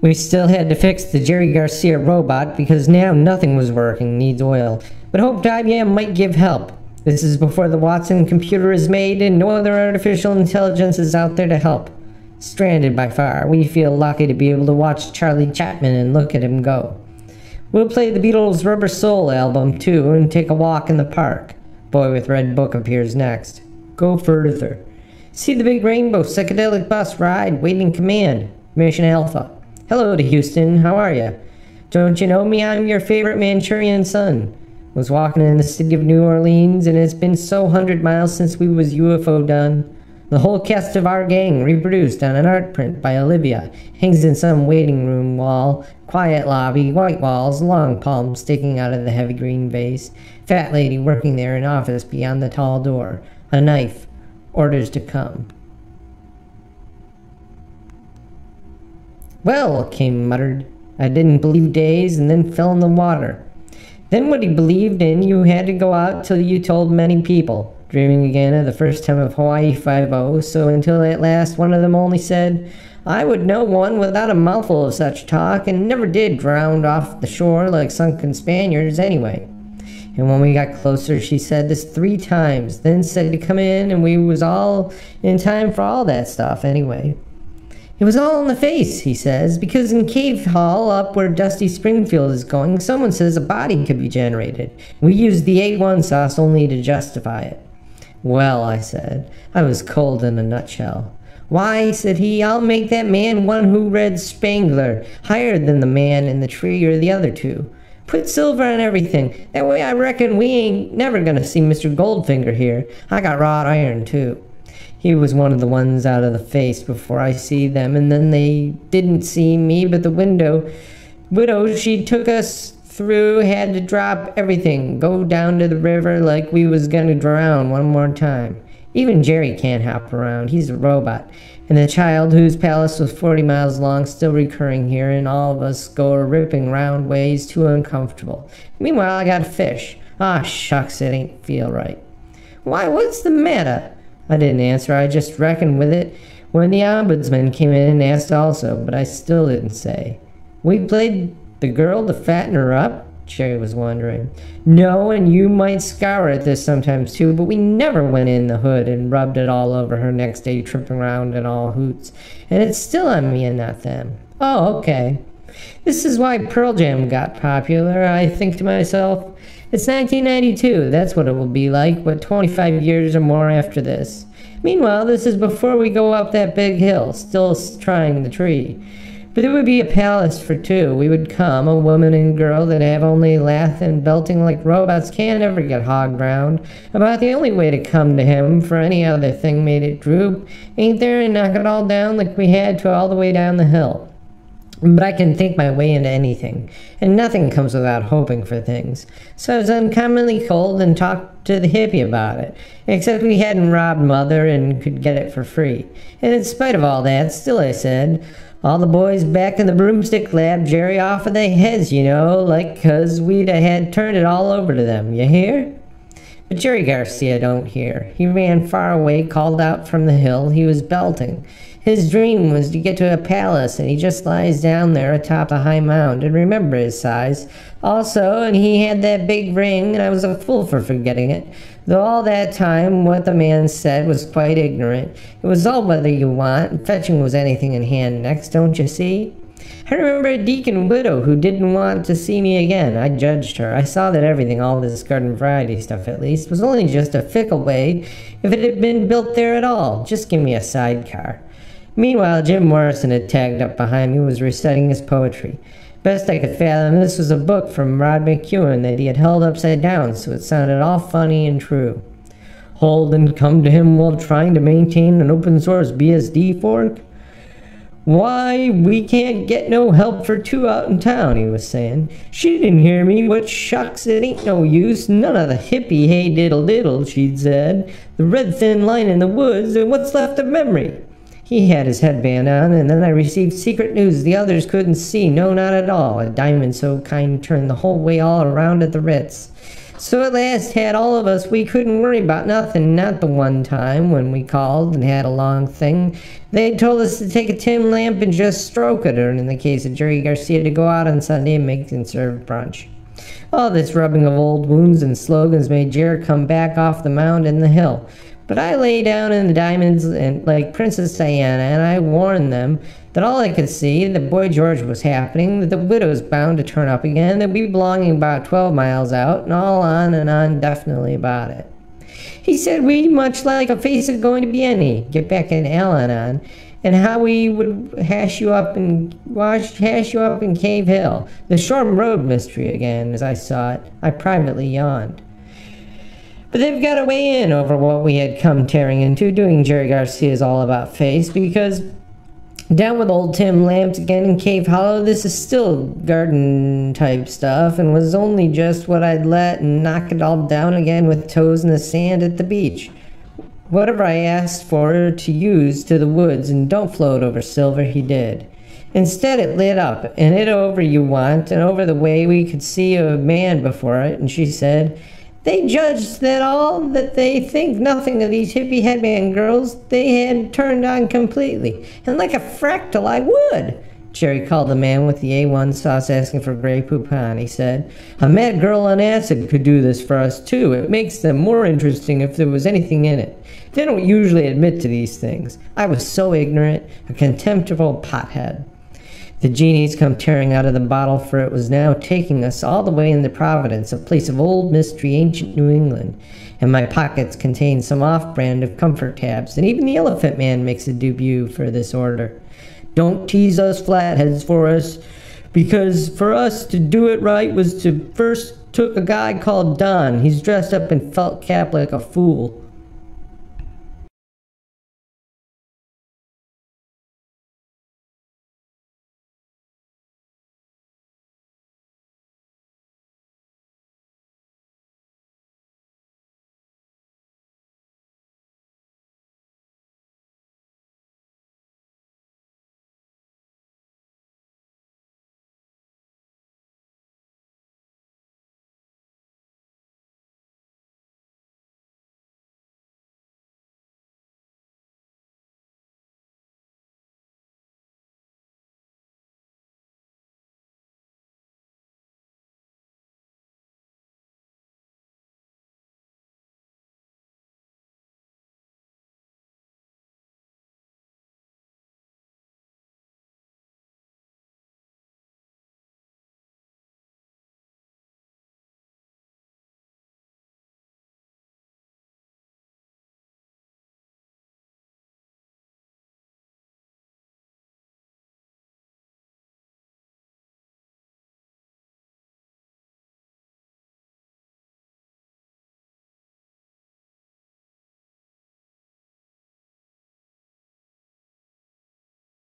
We still had to fix the Jerry Garcia robot because now nothing was working, needs oil, but hoped IBM might give help. This is before the Watson computer is made and no other artificial intelligence is out there to help. Stranded by far, we feel lucky to be able to watch Charlie Chaplin and look at him go. We'll play the Beatles' Rubber Soul album too and take a walk in the park. Boy with Red Book appears next. Go further. See the big rainbow psychedelic bus ride, waiting command. Mission Alpha. Hello to Houston, how are ya? Don't you know me? I'm your favorite Manchurian son. Was walking in the city of New Orleans and it's been so 100 miles since we was UFO done. The whole cast of our gang reproduced on an art print by Olivia. Hangs in some waiting room wall. Quiet lobby, white walls, long palms sticking out of the heavy green vase. Fat lady working there in office beyond the tall door. A knife. Orders to come. Well, King muttered. I didn't believe days and then fell in the water. Then what he believed in, you had to go out till you told many people. Dreaming again of the first time of Hawaii 5-0, so until at last one of them only said, I would know one without a mouthful of such talk, and never did drown off the shore like sunken Spaniards anyway. And when we got closer, she said this 3 times, then said to come in, and we was all in time for all that stuff anyway. It was all in the face, he says, because in Cave Hall up where Dusty Springfield is going, someone says a body could be generated. We used the A1 sauce only to justify it. Well, I said, I was cold in a nutshell. Why, said he, I'll make that man one who read Spangler, higher than the man in the tree or the other 2. Put silver on everything. That way I reckon we ain't never gonna see Mr. Goldfinger here. I got wrought iron, too. He was one of the ones out of the face before I see them, and then they didn't see me, but the widow she took us through had to drop everything, go down to the river like we was gonna drown one more time. Even Jerry can't hop around, he's a robot. And the child whose palace was 40 miles long still recurring here, and all of us go a-ripping round ways too uncomfortable. Meanwhile, I got a fish. Ah, shucks, it ain't feel right. Why, what's the matter? I didn't answer, I just reckoned with it when the ombudsman came in and asked also, but I still didn't say. We played the girl to fatten her up? Jerry was wondering. No, and you might scour at this sometimes too, but we never went in the hood and rubbed it all over her next day tripping around in all hoots. And it's still on me and not them. Oh, okay. This is why Pearl Jam got popular, I think to myself. It's 1992, that's what it will be like, but 25 years or more after this. Meanwhile, this is before we go up that big hill, still trying the tree. But it would be a palace for 2. We would come, a woman and girl that have only laugh and belting like robots can't ever get hogged round. About the only way to come to him, for any other thing made it droop, ain't there, and knock it all down like we had to all the way down the hill. But I can think my way into anything, and nothing comes without hoping for things. So I was uncommonly cold and talked to the hippie about it, except we hadn't robbed Mother and could get it for free. And in spite of all that, still I said, all the boys back in the broomstick lab Jerry off of their heads, you know, like 'cause we'd had turned it all over to them, you hear? But Jerry Garcia don't hear. He ran far away, called out from the hill. He was belting. His dream was to get to a palace, and he just lies down there atop a high mound, and remember his size. Also, and he had that big ring, and I was a fool for forgetting it. Though all that time, what the man said was quite ignorant. It was all whether you want, and fetching was anything in hand next, don't you see? I remember a deacon widow who didn't want to see me again. I judged her. I saw that everything, all this garden variety stuff at least, was only just a fickle way if it had been built there at all. Just give me a sidecar. Meanwhile, Jim Morrison had tagged up behind me, was reciting his poetry. Best I could fathom, this was a book from Rod McEwen that he had held upside down, so it sounded all funny and true. Hold and come to him while trying to maintain an open-source BSD fork? Why, we can't get no help for 2 out in town, he was saying. She didn't hear me, what shucks, it ain't no use, none of the hippie hey-diddle-diddle, she'd said. The red thin line in the woods, and what's left of memory? He had his headband on, and then I received secret news the others couldn't see, no, not at all. A diamond so kind turned the whole way all around at the Ritz. So at last had all of us, we couldn't worry about nothing, not the one time when we called and had a long thing. They told us to take a tin lamp and just stroke it, or in the case of Jerry Garcia, to go out on Sunday and make and serve brunch. All this rubbing of old wounds and slogans made Jerry come back off the mound and the hill. But I lay down in the diamonds and like Princess Diana, and I warned them that all I could see, that Boy George was happening, that the widow's bound to turn up again, that we belonging about 12 miles out, and all on and on definitely about it. He said we much like a face of going to be any, get back in Al-Anon, and how we would hash you up in Cave Hill, the Shoreham Road mystery again. As I saw it, I privately yawned. But they've got a way in over what we had come tearing into, doing Jerry Garcia's All About Face, because down with old Tim Lamps again in Cave Hollow, this is still garden-type stuff, and was only just what I'd let and knock it all down again with toes in the sand at the beach. Whatever I asked for to use to the woods and don't float over silver, he did. Instead, it lit up, and it over you want, and over the way we could see a man before it, and she said, they judged that they think nothing of these hippie headband girls they had turned on completely. And like a fractal, I would. Jerry called the man with the A1 sauce asking for Grey Poupon. He said, a mad girl on acid could do this for us too. It makes them more interesting if there was anything in it. They don't usually admit to these things. I was so ignorant, a contemptible pothead. The genies come tearing out of the bottle, for it was now taking us all the way into Providence, a place of old mystery, ancient New England, and my pockets contained some off-brand of comfort tabs, and even the Elephant Man makes a debut for this order. Don't tease us flatheads for us, because for us to do it right was to first took a guy called Don. He's dressed up in felt cap like a fool.